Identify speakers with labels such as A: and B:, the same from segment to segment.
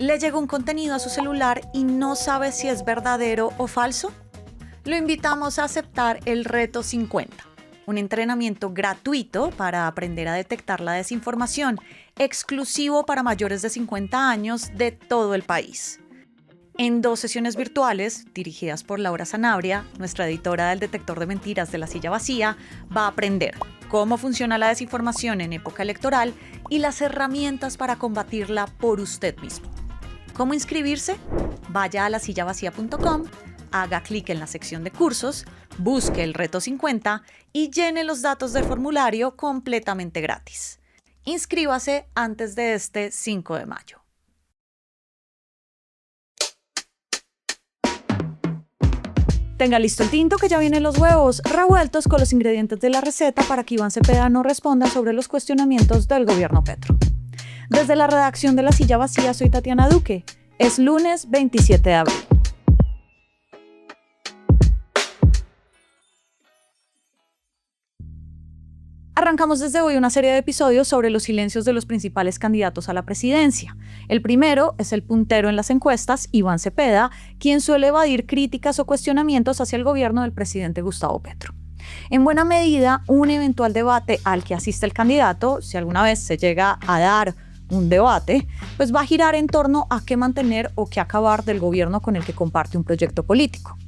A: ¿Le llegó un contenido a su celular y no sabe si es verdadero o falso? Lo invitamos a aceptar el Reto 50, un entrenamiento gratuito para aprender a detectar la desinformación, exclusivo para mayores de 50 años de todo el país. En 2 sesiones virtuales, dirigidas por Laura Sanabria, nuestra editora del detector de mentiras de La Silla Vacía, va a aprender cómo funciona la desinformación en época electoral y las herramientas para combatirla por usted mismo. ¿Cómo inscribirse? Vaya a lasillavacía.com, haga clic en la sección de cursos, busque el Reto 50 y llene los datos del formulario completamente gratis. Inscríbase antes de este 5 de mayo. Tenga listo el tinto que ya vienen los huevos revueltos con los ingredientes de la receta para que Iván Cepeda no responda sobre los cuestionamientos del gobierno Petro. Desde la redacción de La Silla Vacía soy Tatiana Duque. Es lunes 27 de abril. Arrancamos desde hoy una serie de episodios sobre los silencios de los principales candidatos a la presidencia. El primero es el puntero en las encuestas, Iván Cepeda, quien suele evadir críticas o cuestionamientos hacia el gobierno del presidente Gustavo Petro. En buena medida, un eventual debate al que asiste el candidato, si alguna vez se llega a dar un debate, pues va a girar en torno a qué mantener o qué acabar del gobierno con el que comparte un proyecto político.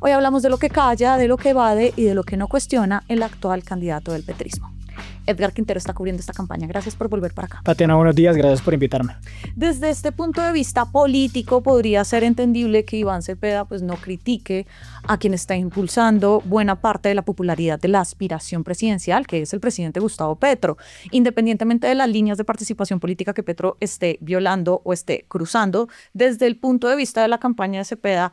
A: Hoy hablamos de lo que calla, de lo que evade y de lo que no cuestiona el actual candidato del petrismo. Edgar Quintero está cubriendo esta campaña. Gracias por volver para acá.
B: Tatiana, buenos días. Gracias por invitarme.
A: Desde este punto de vista político, podría ser entendible que Iván Cepeda pues, no critique a quien está impulsando buena parte de la popularidad de la aspiración presidencial, que es el presidente Gustavo Petro, independientemente de las líneas de participación política que Petro esté violando o esté cruzando. Desde el punto de vista de la campaña de Cepeda,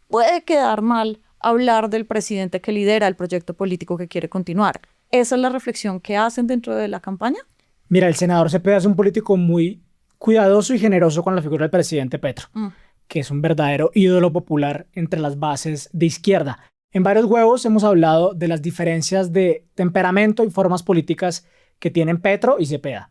A: puede quedar mal hablar del presidente que lidera el proyecto político que quiere continuar. ¿Esa es la reflexión que hacen dentro de la campaña?
B: Mira, el senador Cepeda es un político muy cuidadoso y generoso con la figura del presidente Petro, que es un verdadero ídolo popular entre las bases de izquierda. En varios huevos hemos hablado de las diferencias de temperamento y formas políticas que tienen Petro y Cepeda.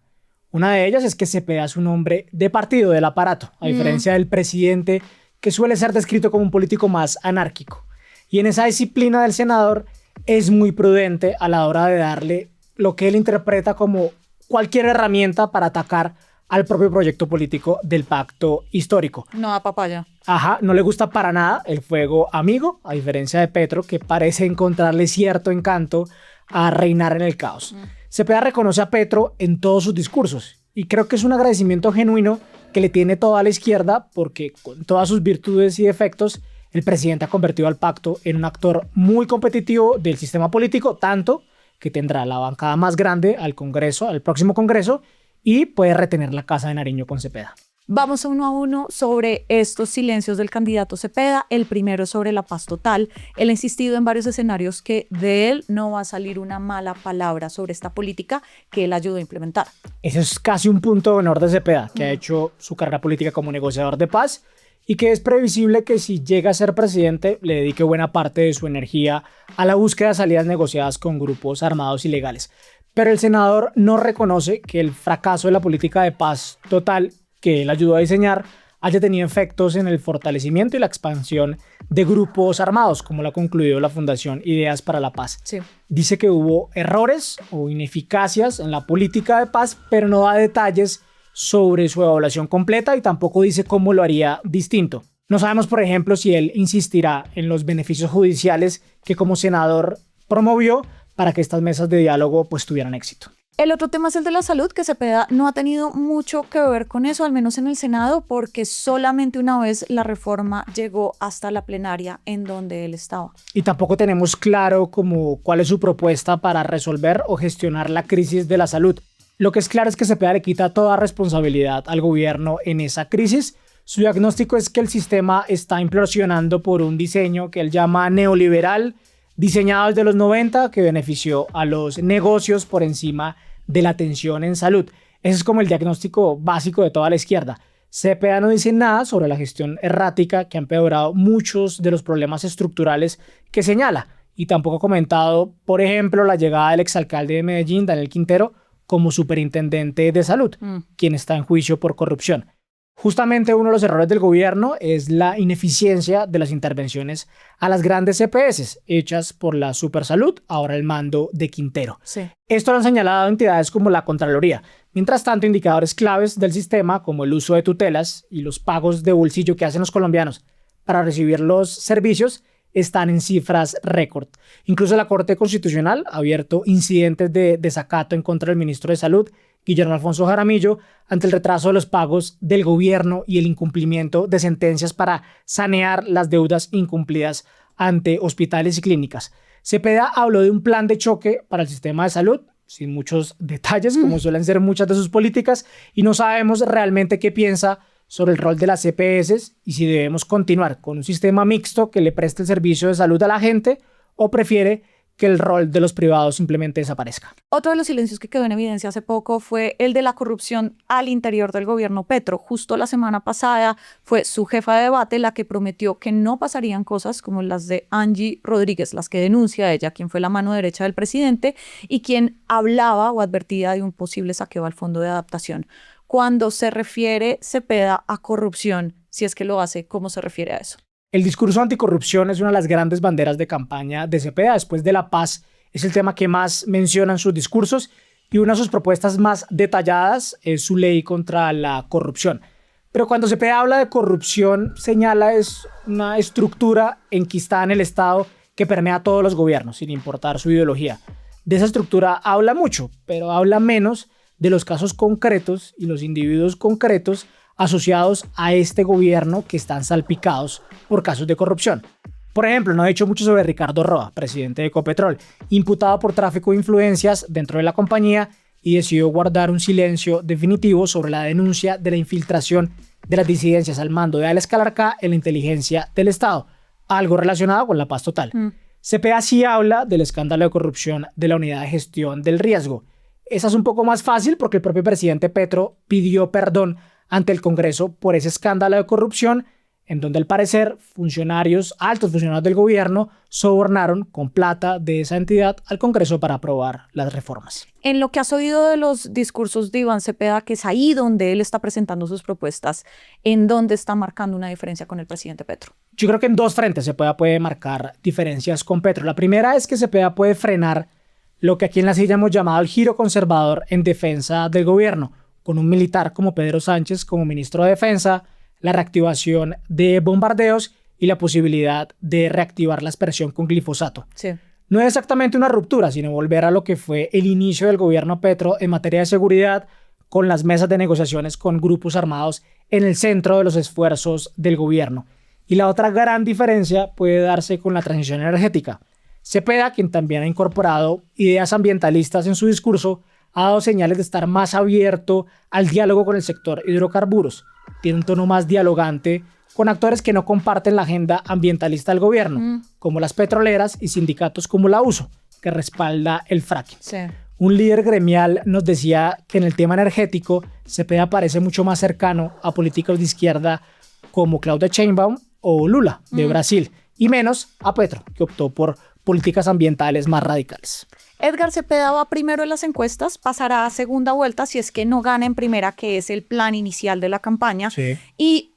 B: Una de ellas es que Cepeda es un hombre de partido, del aparato, a diferencia del presidente, que suele ser descrito como un político más anárquico. Y en esa disciplina del senador es muy prudente a la hora de darle lo que él interpreta como cualquier herramienta para atacar al propio proyecto político del pacto histórico.
A: No da papaya.
B: Ajá, no le gusta para nada el fuego amigo, a diferencia de Petro, que parece encontrarle cierto encanto a reinar en el caos. Cepeda reconoce a Petro en todos sus discursos y creo que es un agradecimiento genuino que le tiene toda la izquierda porque con todas sus virtudes y defectos el presidente ha convertido al pacto en un actor muy competitivo del sistema político, tanto que tendrá la bancada más grande al Congreso, al próximo Congreso, y puede retener la Casa de Nariño con Cepeda.
A: Vamos uno a uno sobre estos silencios del candidato Cepeda. El primero sobre la paz total. Él ha insistido en varios escenarios que de él no va a salir una mala palabra sobre esta política que él ayudó a implementar.
B: Ese es casi un punto de honor de Cepeda, que ha hecho su carrera política como negociador de paz, y que es previsible que si llega a ser presidente le dedique buena parte de su energía a la búsqueda de salidas negociadas con grupos armados ilegales. Pero el senador no reconoce que el fracaso de la política de paz total que él ayudó a diseñar haya tenido efectos en el fortalecimiento y la expansión de grupos armados, como lo ha concluido la Fundación Ideas para la Paz.
A: Sí.
B: Dice que hubo errores o ineficacias en la política de paz, pero no da detalles sobre su evaluación completa y tampoco dice cómo lo haría distinto. No sabemos, por ejemplo, si él insistirá en los beneficios judiciales que como senador promovió para que estas mesas de diálogo pues tuvieran éxito.
A: El otro tema es el de la salud, que Cepeda no ha tenido mucho que ver con eso, al menos en el Senado, porque solamente una vez la reforma llegó hasta la plenaria en donde él estaba.
B: Y tampoco tenemos claro cuál es su propuesta para resolver o gestionar la crisis de la salud. Lo que es claro es que Cepeda le quita toda responsabilidad al gobierno en esa crisis. Su diagnóstico es que el sistema está implosionando por un diseño que él llama neoliberal, diseñado desde los 90, que benefició a los negocios por encima de la atención en salud. Ese es como el diagnóstico básico de toda la izquierda. Cepeda no dice nada sobre la gestión errática que ha empeorado muchos de los problemas estructurales que señala, y tampoco ha comentado, por ejemplo, la llegada del exalcalde de Medellín, Daniel Quintero, como superintendente de salud, quien está en juicio por corrupción. Justamente uno de los errores del gobierno es la ineficiencia de las intervenciones a las grandes EPS hechas por la Supersalud, ahora el mando de Quintero.
A: Sí.
B: Esto lo han señalado entidades como la Contraloría. Mientras tanto, indicadores claves del sistema, como el uso de tutelas y los pagos de bolsillo que hacen los colombianos para recibir los servicios, están en cifras récord. Incluso la Corte Constitucional ha abierto incidentes de desacato en contra del ministro de Salud, Guillermo Alfonso Jaramillo, ante el retraso de los pagos del gobierno y el incumplimiento de sentencias para sanear las deudas incumplidas ante hospitales y clínicas. Cepeda habló de un plan de choque para el sistema de salud, sin muchos detalles, como suelen ser muchas de sus políticas, y no sabemos realmente qué piensa sobre el rol de las EPS y si debemos continuar con un sistema mixto que le preste el servicio de salud a la gente o prefiere que el rol de los privados simplemente desaparezca.
A: Otro de los silencios que quedó en evidencia hace poco fue el de la corrupción al interior del gobierno Petro. Justo la semana pasada fue su jefa de debate la que prometió que no pasarían cosas como las de Angie Rodríguez, las que denuncia a ella, quien fue la mano derecha del presidente y quien hablaba o advertía de un posible saqueo al fondo de adaptación. Cuando se refiere Cepeda a corrupción, si es que lo hace, ¿cómo se refiere a eso?
B: El discurso anticorrupción es una de las grandes banderas de campaña de Cepeda. Después de la paz, es el tema que más menciona en sus discursos y una de sus propuestas más detalladas es su ley contra la corrupción. Pero cuando Cepeda habla de corrupción, señala es una estructura enquistada en el Estado que permea a todos los gobiernos, sin importar su ideología. De esa estructura habla mucho, pero habla menos de los casos concretos y los individuos concretos asociados a este gobierno que están salpicados por casos de corrupción. Por ejemplo, no ha dicho mucho sobre Ricardo Roa, presidente de Ecopetrol, imputado por tráfico de influencias dentro de la compañía y decidió guardar un silencio definitivo sobre la denuncia de la infiltración de las disidencias al mando de Alex Calarcá en la inteligencia del Estado, algo relacionado con la paz total. Cepeda sí habla del escándalo de corrupción de la unidad de gestión del riesgo. Esa es un poco más fácil porque el propio presidente Petro pidió perdón ante el Congreso por ese escándalo de corrupción en donde al parecer altos funcionarios del gobierno sobornaron con plata de esa entidad al Congreso para aprobar las reformas.
A: En lo que has oído de los discursos de Iván Cepeda, que es ahí donde él está presentando sus propuestas, ¿en dónde está marcando una diferencia con el presidente Petro?
B: Yo creo que en dos frentes Cepeda puede marcar diferencias con Petro. La primera es que Cepeda puede frenar lo que aquí en la silla hemos llamado el giro conservador en defensa del gobierno, con un militar como Pedro Sánchez como ministro de Defensa, la reactivación de bombardeos y la posibilidad de reactivar la aspersión con glifosato.
A: Sí.
B: No es exactamente una ruptura, sino volver a lo que fue el inicio del gobierno Petro en materia de seguridad, con las mesas de negociaciones con grupos armados en el centro de los esfuerzos del gobierno. Y la otra gran diferencia puede darse con la transición energética. Cepeda, quien también ha incorporado ideas ambientalistas en su discurso, ha dado señales de estar más abierto al diálogo con el sector hidrocarburos. Tiene un tono más dialogante con actores que no comparten la agenda ambientalista del gobierno, como las petroleras y sindicatos como la USO, que respalda el fracking.
A: Sí.
B: Un líder gremial nos decía que en el tema energético Cepeda parece mucho más cercano a políticos de izquierda como Claudia Sheinbaum o Lula de Brasil, y menos a Petro, que optó por políticas ambientales más radicales.
A: Edgar Cepeda va primero en las encuestas, pasará a segunda vuelta si es que no gana en primera, que es el plan inicial de la campaña.
B: Sí.
A: Y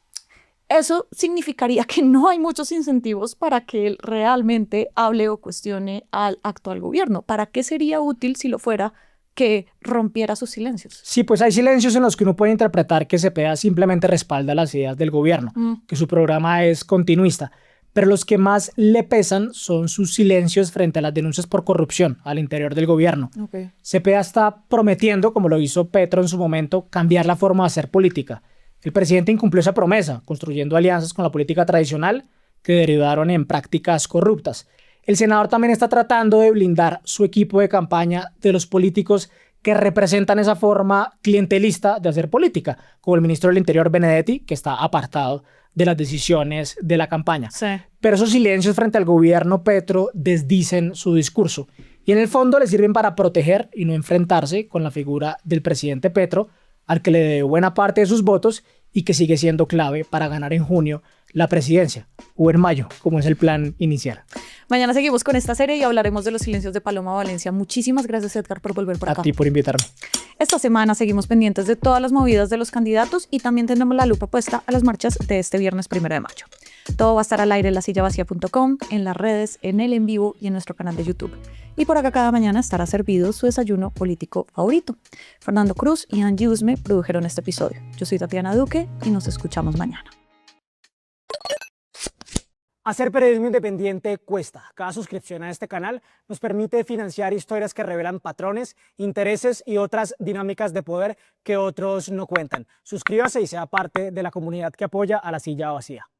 A: eso significaría que no hay muchos incentivos para que él realmente hable o cuestione al actual gobierno. ¿Para qué sería útil, si lo fuera, que rompiera sus silencios?
B: Sí, pues hay silencios en los que uno puede interpretar que Cepeda simplemente respalda las ideas del gobierno, que su programa es continuista. Pero los que más le pesan son sus silencios frente a las denuncias por corrupción al interior del gobierno.
A: Okay.
B: Cepeda está prometiendo, como lo hizo Petro en su momento, cambiar la forma de hacer política. El presidente incumplió esa promesa, construyendo alianzas con la política tradicional que derivaron en prácticas corruptas. El senador también está tratando de blindar su equipo de campaña de los políticos que representan esa forma clientelista de hacer política, como el ministro del Interior Benedetti, que está apartado de las decisiones de la campaña.
A: Sí.
B: Pero esos silencios frente al gobierno Petro desdicen su discurso y en el fondo le sirven para proteger y no enfrentarse con la figura del presidente Petro, al que le debe buena parte de sus votos y que sigue siendo clave para ganar en junio la presidencia, o en mayo, como es el plan inicial.
A: Mañana seguimos con esta serie y hablaremos de los silencios de Paloma Valencia. Muchísimas gracias, Edgar, por volver por acá.
B: A ti por invitarme.
A: Esta semana seguimos pendientes de todas las movidas de los candidatos y también tendremos la lupa puesta a las marchas de este viernes 1 de mayo. Todo va a estar al aire en lasillavacía.com, en las redes, en el en vivo y en nuestro canal de YouTube. Y por acá cada mañana estará servido su desayuno político favorito. Fernando Cruz y Angie Usme produjeron este episodio. Yo soy Tatiana Duque y nos escuchamos mañana.
B: Hacer periodismo independiente cuesta. Cada suscripción a este canal nos permite financiar historias que revelan patrones, intereses y otras dinámicas de poder que otros no cuentan. Suscríbase y sea parte de la comunidad que apoya a La Silla Vacía.